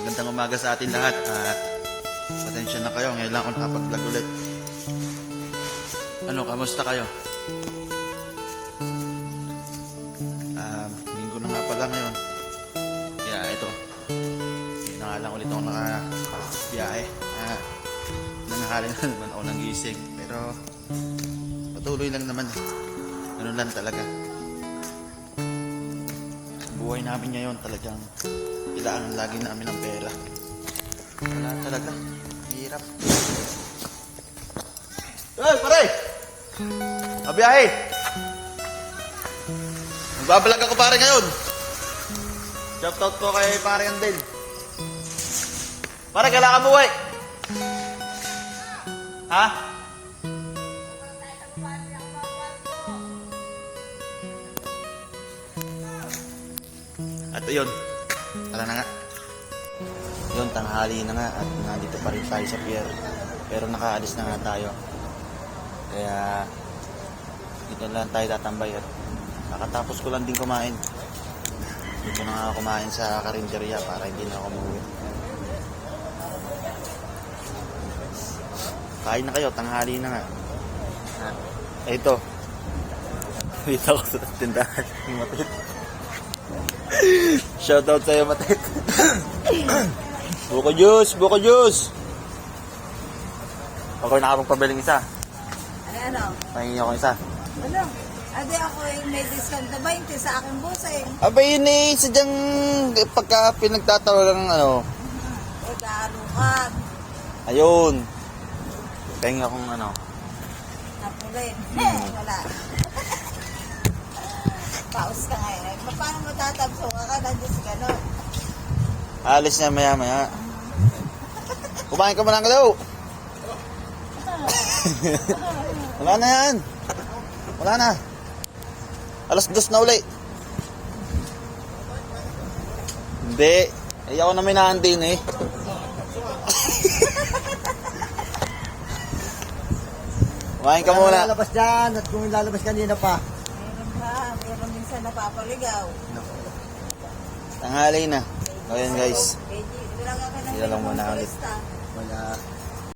Magandang umaga sa atin lahat at pasensya na kayo, ngayon lang ako nakapag-vlog ulit. Ano, kamusta kayo? Linggo na nga pala ngayon. Kaya ito, hindi na nga lang ulit ako nakabiyahe. Nanghali na naman ako ng gising. Pero patuloy lang naman. Ganun lang talaga. Buhay namin ngayon talagang kailangan lagi namin ng pera. Wala talaga. Hirap. Hey, pare! Abiyahe! Magbabalag ako pare ngayon. Shoutout po kay pare Andel. Pare, kailangan mo buhay. Ha? At yun, tara na nga. Yun, tanghali na nga at nandito pa rin tayo sa pier. Pero nakaalis na nga tayo. Kaya dito lang tayo tatambay at nakatapos ko lang din kumain. Dito na nga kumain sa karinderya para hindi na ako umuwi. Kain na kayo, tanghali na nga. Ito. Dito ako sa tindahan. Matit. Shoutout sa'yo, Matit. Buko juice, buko juice. Ako nakapagpabiling isa. Ano? Pahingi ako isa. Ano? Ade ako yung may discount na 20 sa aking busay. Abay yun eh, sadyang pagka pinagtatawa lang ano. Ikarukan. Ayun. Pahingi akong ano. Napulin. Wala. Paus ka ngayon. Paano mo tatabso ka ka? Nandiyan si Ganon. Alis na maya maya. Kumain ka man lang daw. Wala na yan. Wala na. 2:00 na uli. Hindi. Ay ako na may naandin eh. Kumain ka muna. Lalabas dyan at kung lalabas kanina pa. Meron ba? Meron minsan napapaligaw. Tanghali na. O yan guys. Kaya di lang ako Dito lang muna ulit. turista. Wala.